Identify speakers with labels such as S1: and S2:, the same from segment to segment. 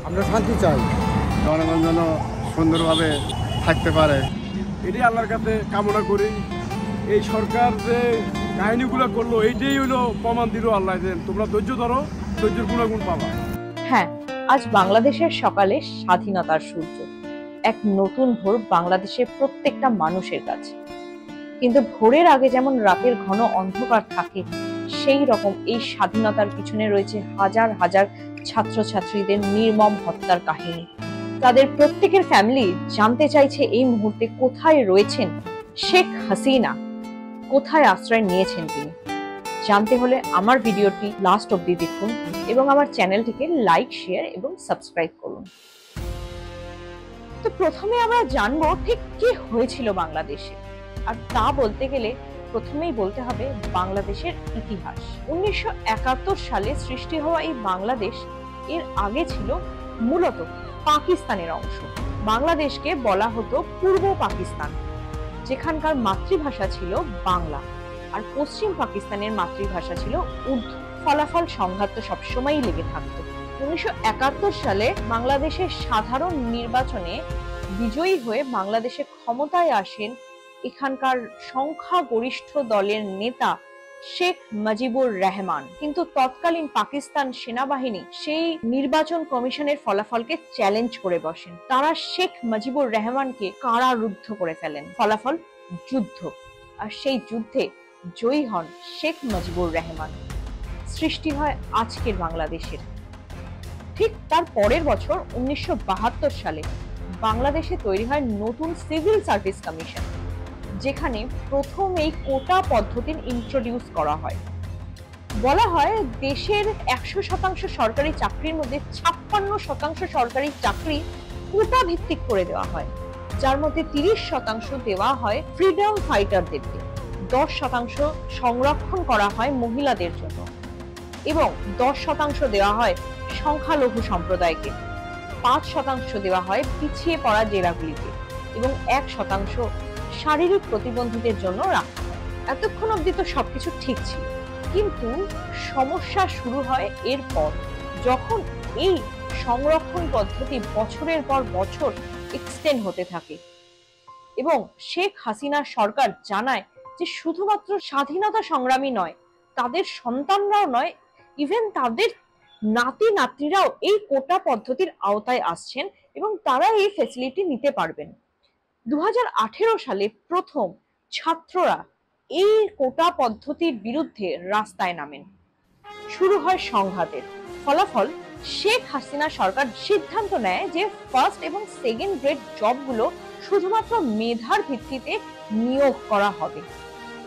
S1: আমরা শান্তি চাই, জনগণ যেন সুন্দরভাবে থাকতে পারে,
S2: এটাই আল্লাহর কাছে কামনা করি। এই সরকার যে কাহিনীগুলো করলো এইটাই হলো প্রমাণ দিল আল্লাহ যে তোমরা ধৈর্য ধরো, ধৈর্যের গুণাগুণ পাবা।
S3: হ্যাঁ, আজ বাংলাদেশের সকালে স্বাধীনতার সূর্য, এক নতুন ভোর বাংলাদেশের প্রত্যেকটা মানুষের কাছে। কিন্তু ভোরের আগে যেমন রাতের ঘন অন্ধকার থাকে, সেই রকম এই স্বাধীনতার পিছনে রয়েছে হাজার হাজার ছাত্রছাত্রীদের নির্মম হত্যার কাহিনী। তাদের প্রত্যেকের ফ্যামিলি জানতে চাইছে এই মুহূর্তে কোথায় রয়েছেন শেখ হাসিনা, কোথায় আশ্রয় নিয়েছেন তিনি। জানতে হলে আমার ভিডিওটি লাস্ট অবধি দেখুন এবং আমার চ্যানেলটিকে লাইক, শেয়ার এবং সাবস্ক্রাইব করুন। তো প্রথমে আমরা জানবো ঠিক কি হয়েছিল বাংলাদেশে, আর তা বলতে গেলে প্রথমেই বলতে হবে বাংলাদেশের ইতিহাস। 1971 সালে সৃষ্টি হওয়া এই বাংলাদেশ এর আগে ছিল মূলত পাকিস্তানের অংশ। বাংলাদেশকে বলা হতো পূর্ব পাকিস্তান, যেখানকার মাতৃভাষা ছিল বাংলা, আর পশ্চিম পাকিস্তানের মাতৃভাষা ছিল উর্দু। ফলাফল সংঘাত তো সবসময়ই লেগে থাকতো। 1971 সালে বাংলাদেশের সাধারণ নির্বাচনে বিজয়ী হয়ে বাংলাদেশে ক্ষমতায় আসেন এখানকার সংখ্যাগরিষ্ঠ দলের নেতা শেখ মুজিবুর রহমান। কিন্তু তৎকালীন পাকিস্তান সেনাবাহিনী সেই নির্বাচন কমিশনের ফলাফলকে চ্যালেঞ্জ করে বসেন। তারা শেখ মুজিবুর রহমানকে কারারুদ্ধ করে ফেলেন। ফলাফল যুদ্ধ, আর সেই যুদ্ধে জয়ী হন শেখ মুজিবুর রহমান। সৃষ্টি হয় আজকের বাংলাদেশের। ঠিক তার পরের বছর 1972 সালে বাংলাদেশে তৈরি হয় নতুন সিভিল সার্ভিস কমিশন, যেখানে প্রথম এই কোটা পদ্ধতির ইন্ট্রোডিউস করা হয়। বলা হয় দেশের 100% সরকারি চাকরির মধ্যে 56% সরকারি চাকরি কোটা ভিত্তিক করে দেওয়া হয়, যার মধ্যে 30% দেওয়া হয় ফ্রিডম ফাইটারদেরকে, 10% সংরক্ষণ করা হয় মহিলাদের জন্য এবং 10% দেওয়া হয় সংখ্যালঘু সম্প্রদায়কে, 5% দেওয়া হয় পিছিয়ে পড়া জেলাগুলিতে এবং 1% শারীরিক প্রতিবন্ধীদের জন্য রাখা হয়। এতক্ষণ অবধি তো সবকিছু ঠিক ছিল, কিন্তু সমস্যা শুরু হয় এরপর, যখন এই সংরক্ষণ পদ্ধতি বছরের পর বছর এক্সটেন্ড হতে থাকে এবং শেখ হাসিনা সরকার জানায় যে শুধুমাত্র স্বাধীনতা সংগ্রামী নয়, তাদের সন্তানরাও নয়, ইভেন তাদের নাতি নাতনিরাও এই কোটা পদ্ধতির আওতায় আসছেন এবং তারা এই ফ্যাসিলিটি নিতে পারবেন। 2018 সালে প্রথম ছাত্ররা এই কোটা পদ্ধতির বিরুদ্ধে রাস্তায় নামেন। শুরু হয় সংঘাতের। ফলাফল শেখ হাসিনা সরকার সিদ্ধান্ত নেয় যে ফার্স্ট এবং সেকেন্ড গ্রেড জবগুলো শুধুমাত্র মেধার ভিত্তিতে নিয়োগ করা হবে,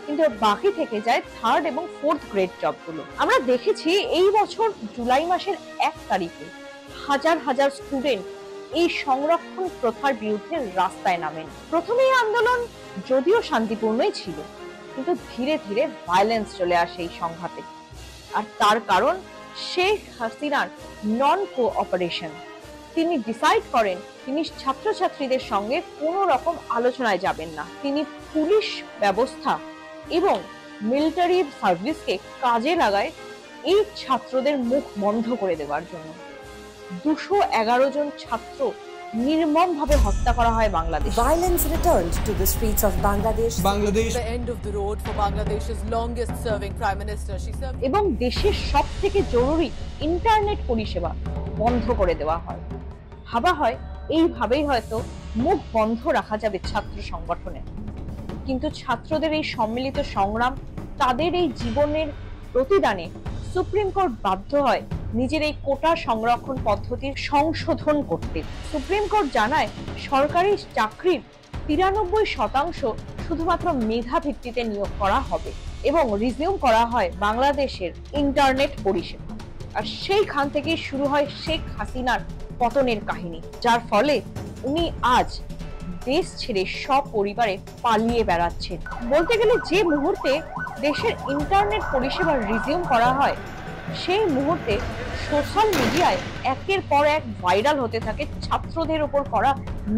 S3: কিন্তু বাকি থেকে যায় থার্ড এবং ফোর্থ গ্রেড জবগুলো। আমরা দেখেছি এই বছর জুলাই মাসের 1 তারিখে হাজার হাজার স্টুডেন্ট এই সংরক্ষণ প্রথার বিরুদ্ধে রাস্তায় নামেন। প্রথমে এই আন্দোলন যদিও শান্তিপূর্ণই ছিল, কিন্তু ধীরে ধীরে ভায়োলেন্স চলে আসে এই সংঘাতে। আর তার কারণ শেখ হাসিনার নন কোঅপারেশন। তিনি ডিসাইড করেন তিনি ছাত্রছাত্রীদের সঙ্গে কোনো রকম আলোচনায় যাবেন না। তিনি পুলিশ ব্যবস্থা এবং মিলিটারি সার্ভিসকে কাজে লাগায় এই ছাত্রদের মুখ বন্ধ করে দেওয়ার জন্য। 211 জন ছাত্র নির্মমভাবে হত্যা করা হয় Bangladesh.
S4: Violence returned to the streets of Bangladesh.
S5: The end of the road for Bangladesh's longest serving Prime Minister. She served
S3: এবং দেশের সবথেকে জরুরি ইন্টারনেট পরিষেবা বন্ধ করে দেওয়া হয়। ভাবা হয় এইভাবেই হয়তো মুখ বন্ধ রাখা যাবে ছাত্র সংগঠনের, কিন্তু ছাত্রদের এই সম্মিলিত সংগ্রাম, তাদের এই জীবনের প্রতিদানে সুপ্রিম কোর্ট বাধ্য হয় নিজের এই কোটা সংরক্ষণ পদ্ধতির সংশোধন করতে। সুপ্রিম কোর্ট জানায় সরকারি চাকরির 93% শুধুমাত্র মেধা ভিত্তিতে নিয়োগ করা হবে এবং রিজিউম করা হয় বাংলাদেশের ইন্টারনেট পরিষেবা। আর সেইখান থেকে শুরু হয় শেখ হাসিনার পতনের কাহিনী, যার ফলে উনি আজ দেশ ছেড়ে সপরিবারে পালিয়ে বেড়াচ্ছেন। বলতে গেলে যে মুহূর্তে দেশের ইন্টারনেট পরিষেবা রিজিউম করা হয়, সেই মুহূর্তে সোশ্যাল মিডিয়ায় একের পর এক ভাইরাল হতে থাকে ছাত্রদের উপর করা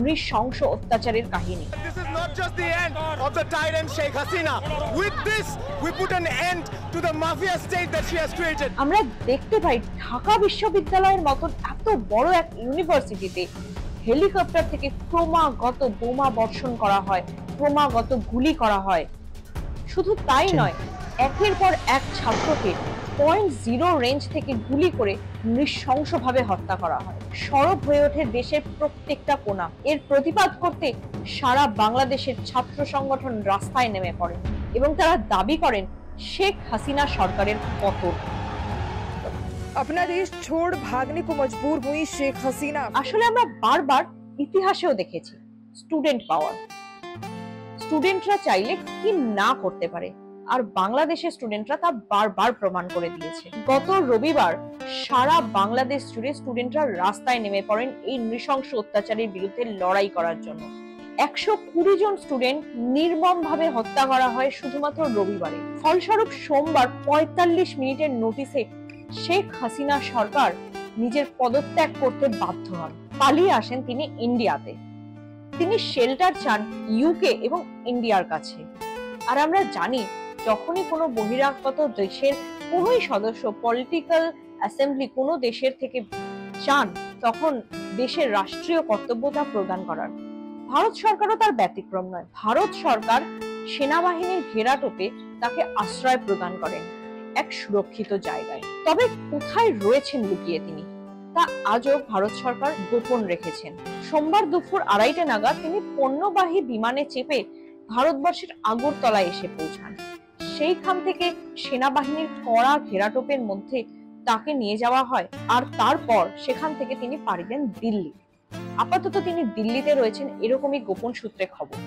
S3: নৃশংস অত্যাচারের কাহিনী।
S6: This is not just the end of the tyrant Sheikh Hasina. With this, we put an end to the mafia state that she has created.
S3: আমরা দেখতে পাই ঢাকা বিশ্ববিদ্যালয়ের মতন এত বড় এক ইউনিভার্সিটিতে হেলিকপ্টার থেকে ক্রমাগত বোমা বর্ষণ করা হয়, ক্রমাগত গুলি করা হয়। শুধু তাই নয়, একের পর এক ছাত্রকে .0 রেঞ্জ থেকে গুলি করে নৃশংসভাবে হত্যা করা হয়। সরব হয়ে ওঠে দেশের প্রত্যেকটা কোণা। এর প্রতিবাদ করতে সারা বাংলাদেশের ছাত্র সংগঠন রাস্তায় নেমে পড়ে এবং তারা দাবি করেন শেখ হাসিনা সরকারের পতন।
S7: अपना देश छोड़ भागने को मजबूर हुई शेख हसीना।
S3: আসলে আমরা বারবার ইতিহাসেও দেখেছি স্টুডেন্ট পাওয়ার। স্টুডেন্টরা চাইলে কি না করতে পারে, আর বাংলাদেশের স্টুডেন্টরা তা বারবার প্রমাণ করে দিয়েছে। গত রবিবার সারা বাংলাদেশ জুড়ে স্টুডেন্টরা রাস্তায় নেমে পড়েন এই নৃশংস অত্যাচারের বিরুদ্ধে লড়াই করার জন্য। 120 জন স্টুডেন্ট নির্মমভাবে হত্যা করা হয় শুধুমাত্র রবিবারে। ফলস্বরূপ সোমবার 45 মিনিটের নোটিশে শেখ হাসিনা সরকার নিজের পদত্যাগ করতে বাধ্য হন। পালিয়ে আসেন তিনি ইন্ডিয়াতে। তিনি শেল্টার চান ইউকে এবং ইন্ডিয়ার কাছে। আর আমরা জানি যখনই কোনো বহিরাগত দেশের কোনোই সদস্য পলিটিক্যাল অ্যাসেম্বলি কোনো দেশের থেকে চান, তখন দেশের রাষ্ট্রীয় কর্তব্যতা প্রদান করার। ভারত সরকারও তার ব্যতিক্রম নয়। ভারত সরকার সেনাবাহিনীর ঘেরাটোপে তাকে আশ্রয় প্রদান করেন এক সুরক্ষিত জায়গায়। তবে কোথায় রয়েছেন লুকিয়ে তিনি, তা আজও ভারত সরকার গোপন রেখেছেন। সোমবার দুপুর 2:30 নাগাদ তিনি পণ্যবাহী বিমানে চেপে ভারতবর্ষের আগরতলায় এসে পৌঁছান। সেইখান থেকে সেনাবাহিনীর কড়া ঘেরাটোপের মধ্যে তাকে নিয়ে যাওয়া হয়, আর তারপর সেখান থেকে তিনি পাড়ি দেন দিল্লি। আপাতত তিনি দিল্লিতে রয়েছেন এরকমই গোপন সূত্রে খবর।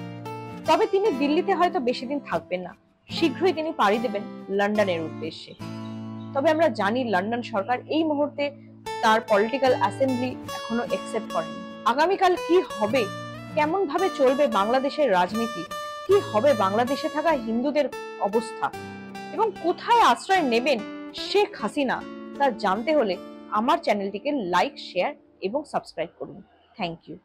S3: তবে তিনি দিল্লিতে হয়তো বেশি দিন থাকবেন না, শীঘ্রই তিনি পাড়ি দেবেন লন্ডনের উদ্দেশ্যে। তবে আমরা জানি লন্ডন সরকার এই মুহূর্তে তার পলিটিক্যাল অ্যাসেম্বলি এখনো অ্যাকসেপ্ট করেনি। আগামীকাল কি হবে, কেমন ভাবে চলবে বাংলাদেশের রাজনীতি, কি হবে বাংলাদেশে থাকা হিন্দুদের অবস্থা এবং কোথায় আশ্রয় নেবেন শেখ হাসিনা, তা জানতে হলে আমার চ্যানেলটিকে লাইক, শেয়ার এবং সাবস্ক্রাইব করুন। Thank you.